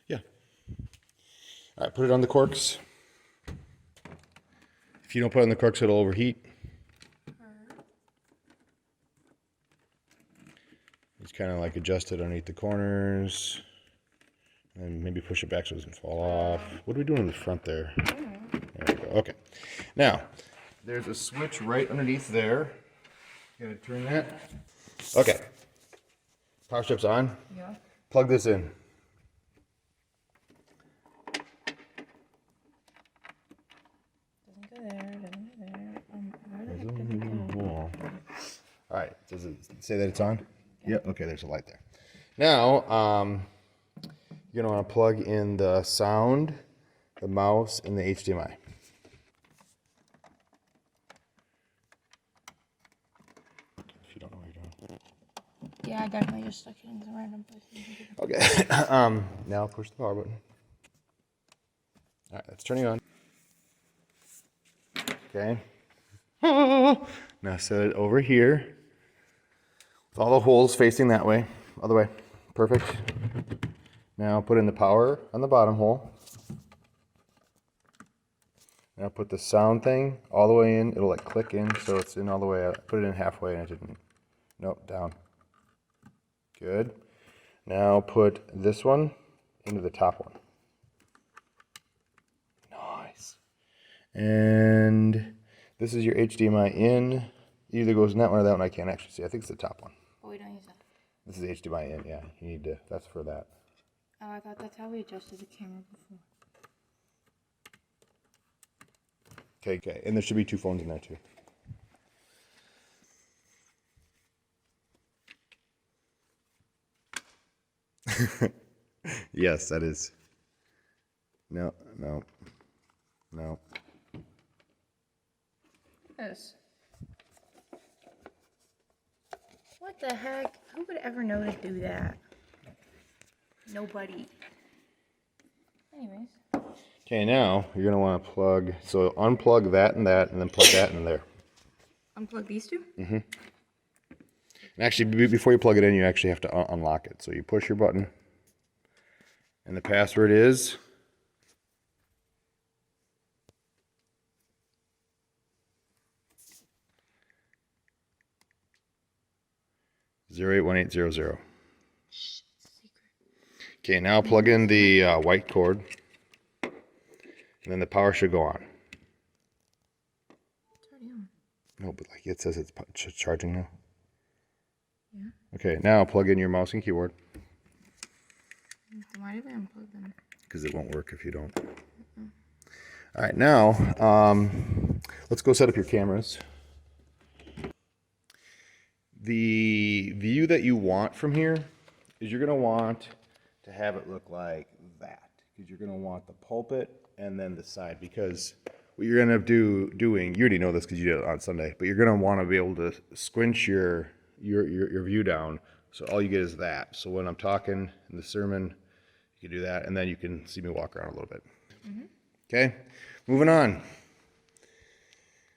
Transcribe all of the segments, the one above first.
Yeah. All right, put it on the corks. If you don't put it on the corks, it'll overheat. Just kind of like adjust it underneath the corners. And maybe push it back so it doesn't fall off. What are we doing in the front there? There we go. Okay. Now, there's a switch right underneath there. You gotta turn that. Okay. Power strip's on. Yeah. Plug this in. Doesn't go there, doesn't go there. Where the heck There's did it go? All right. Does it say that it's on? Yeah. Okay, there's a light there. Now, you're gonna want to plug in the sound, the mouse, and the HDMI. If you don't know what you're doing. Yeah, I definitely just stuck it in some random place. Okay. Now push the power button. All right, that's turning on. Okay. Now set it over here. With all the holes facing that way. Other way. Perfect. Now put in the power on the bottom hole. Now put the sound thing all the way in. It'll like click in so it's in all the way out. Put it in halfway and it didn't. Nope, down. Good. Now put this one into the top one. Nice. And this is your HDMI in. It either goes in that one or that one. I can't actually see. I think it's the top one. Oh, we don't use that. This is HDMI in, yeah. You need to, that's for that. Oh, I thought that's how we adjusted the camera before. Okay. And there should be 2 phones in there too. Yes, that is. No. Yes. What the heck? Who would ever know to do that? Nobody. Anyways. Okay, now you're going to want to plug, so unplug that, and then plug that in there. Unplug these two? Mm-hmm. And actually, before you plug it in, you actually have to unlock it. So you push your button, and the password is 08180. Okay, now plug in the white cord, and then the power should go on. It's already on. No, but like it says it's charging now. Yeah. Okay, now plug in your mouse and keyboard. Why did I unplug them? Because it won't work if you don't. All right, now let's go set up your cameras. The view that you want from here is you're going to want to have it look like that. Because you're going to want the pulpit and then the side. Because what you're going to end up doing, you already know this because you did it on Sunday, but you're going to want to be able to squinch your view down. So all you get is that. So when I'm talking in the sermon, you can do that, and then you can see me walk around a little bit. Mm-hmm. Okay, moving on.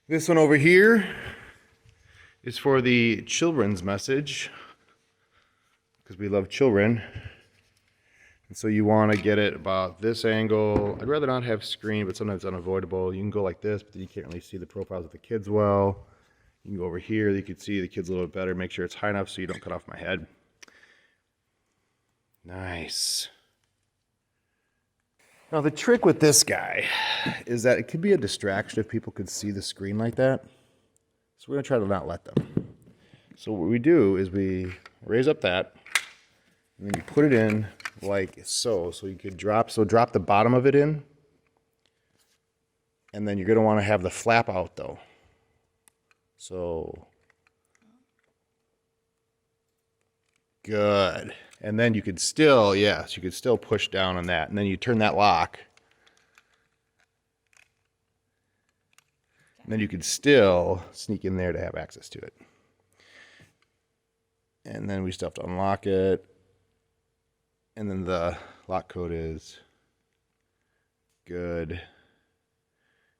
This one over here is for the children's message, because we love children. And so you want to get it about this angle. I'd rather not have screen, but sometimes it's unavoidable. You can go like this, but you can't really see the profiles of the kids well. You can go over here, you can see the kids a little bit better. Make sure it's high enough so you don't cut off my head. Nice. Now the trick with this guy is that it could be a distraction if people could see the screen like that. So we're going to try to not let them. So what we do is we raise up that, and then you put it in like so. So you could drop the bottom of it in, and then you're going to want to have the flap out though. So good. And then you could still, yes, you could still push down on that. And then you turn that lock. And then you could still sneak in there to have access to it. And then we still have to unlock it. And then the lock code is good.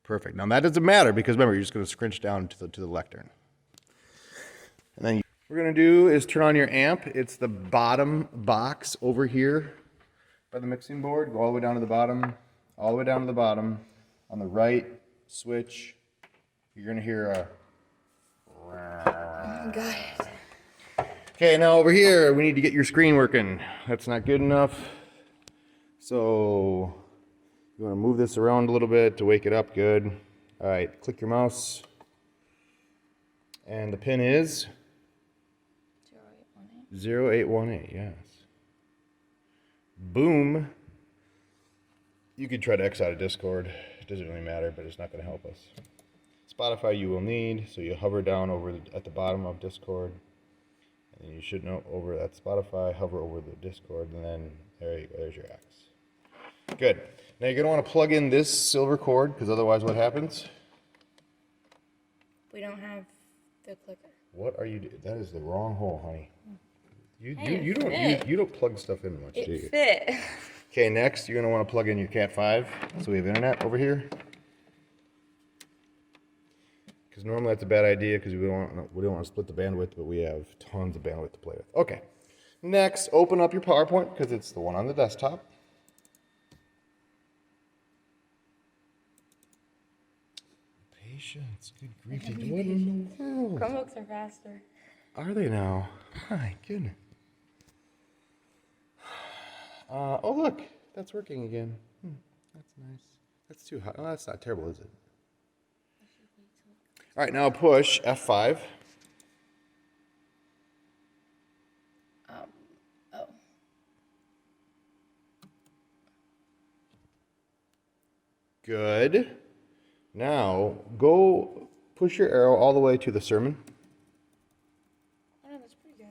Perfect. Now that doesn't matter because remember, you're just going to scrunch down to the lectern. And then what we're going to do is turn on your amp. It's the bottom box over here by the mixing board. Go all the way down to the bottom. All the way down to the bottom. On the right switch, you're going to hear a... Got it. Okay, now over here, we need to get your screen working. That's not good enough. So you want to move this around a little bit to wake it up. Good. All right, click your mouse. And the pin is 0818, yes. Boom. You could try to X out of Discord. It doesn't really matter, but it's not going to help us. Spotify you will need, so you hover down over at the bottom of Discord. And then you should know over at Spotify, hover over the Discord, and then there you go, there's your X. Good. Now you're going to want to plug in this silver cord, because otherwise what happens? We don't have the clicker. What are you doing? That is the wrong hole, honey. You It don't plug stuff in much, do you? It fit. Okay, next you're going to want to plug in your Cat 5. So we have internet over here. Because normally that's a bad idea because we don't want to split the bandwidth, but we have tons of bandwidth to play with. Okay. Next, open up your PowerPoint because it's the one on the desktop. Patience. Good grief. What in the world? Chromebooks are faster. Are they now? My goodness. Oh, look. That's working again. That's nice. That's too hot. Oh, that's not terrible, is it? All right, now push F5. Oh. Good. Now, go push your arrow all the way to the sermon. Oh, no, that's pretty good.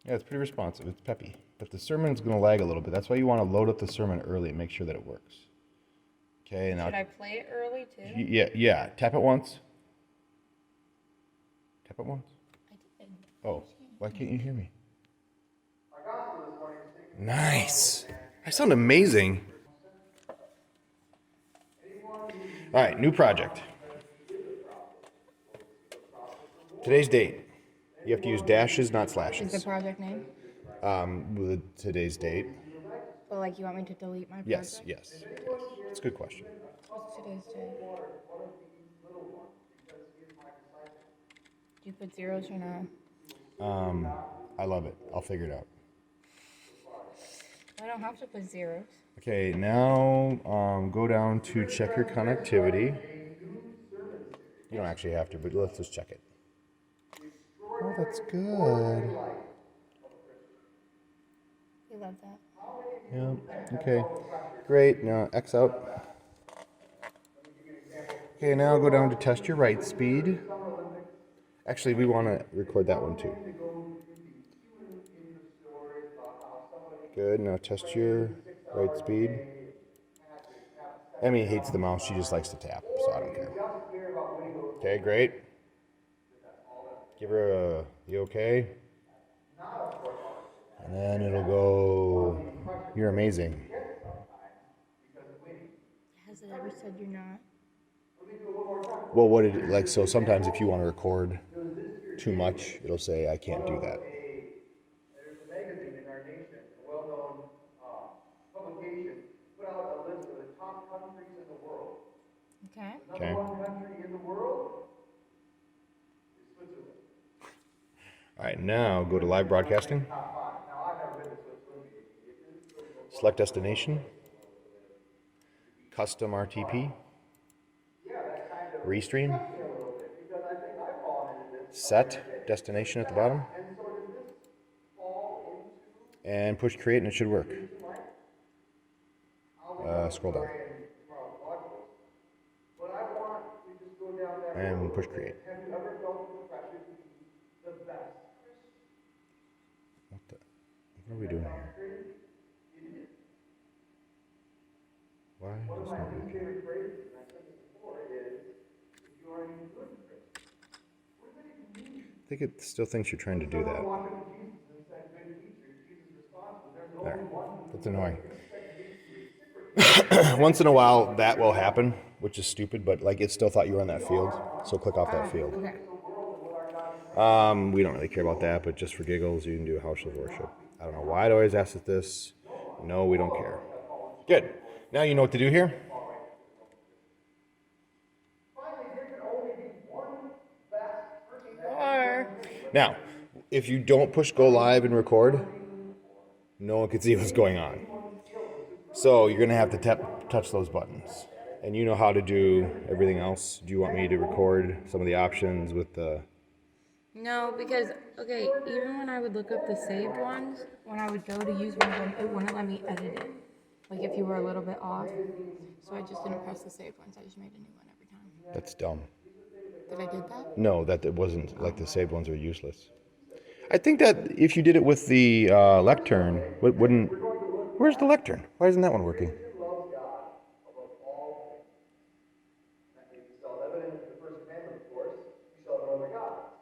Yeah, it's pretty responsive. It's peppy. But the sermon's going to lag a little bit. That's why you want to load up the sermon early and make sure that it works. Okay, now... Should I play it early, too? Yeah. Tap it once. Tap it once. I did. Oh, why can't you hear me? Nice. I sound amazing. All right, new project. Today's date. You have to use dashes, not Is slashes. the project name? With today's date. But, like, you want me to delete my project? Yes. It's a good question. What's today's date? Do you put zeros or no? I love it. I'll figure it out. I don't have to put zeros. Okay, now go down to check your connectivity. You don't actually have to, but let's just check it. Oh, that's good. You love that. Yeah, okay. Great, now X out. Okay, now go down to test your write speed. Actually, we want to record that one too. Good, now test your write speed. Emmy hates the mouse, she just likes to tap, so I don't care. Okay, great. Give her a, you okay? And then it'll go, you're amazing. Has it ever said you're not? Well, what did it, like, so sometimes if you want to record too much, it'll say, I can't do that. There's a magazine in our nation, a well-known publication, put out a list of the top countries in the world. Okay. The number one country in the world is Switzerland. All right, now go to live broadcasting. Top five. Now, I've never been to Switzerland. Select destination. Custom RTP. Restream. Because I think I've fallen into this. Set destination at the bottom. And so does this fall into And push create and it should work. Scroll down. But I want to just go down that And push create. Have you ever felt the pressure to be the best? What are we doing here? Why is this not working? Favorite phrases, and I said this before, is if you are any good Christian. What does that even mean? I think it still thinks you're trying to do that. Walk up to Jesus and said, good teacher. Jesus' response was, there's There. only one. That's annoying. Once in a while, that will happen, which is stupid, but like it still thought you were on that field, so click off that field. Okay. We don't really care about that, but just for giggles, you can do house of worship. I don't know why it always asks us this. No, we don't care. Good. Now you know what to do here. Or Now, if you don't push go live and record, no one can see what's going on. So you're gonna have to touch those buttons. And you know how to do everything else. Do you want me to record some of the options with the... no, because okay, even when I would look up the saved ones, when I would go to use one of them, it wouldn't let me edit it. Like if you were a little bit off. So I just didn't press the saved ones. I just made a new one every time. That's dumb. Did I did that? No, that it wasn't, like the saved ones are useless. I think that if you did it with the lectern, wouldn't... Where's the lectern? Why isn't that one working?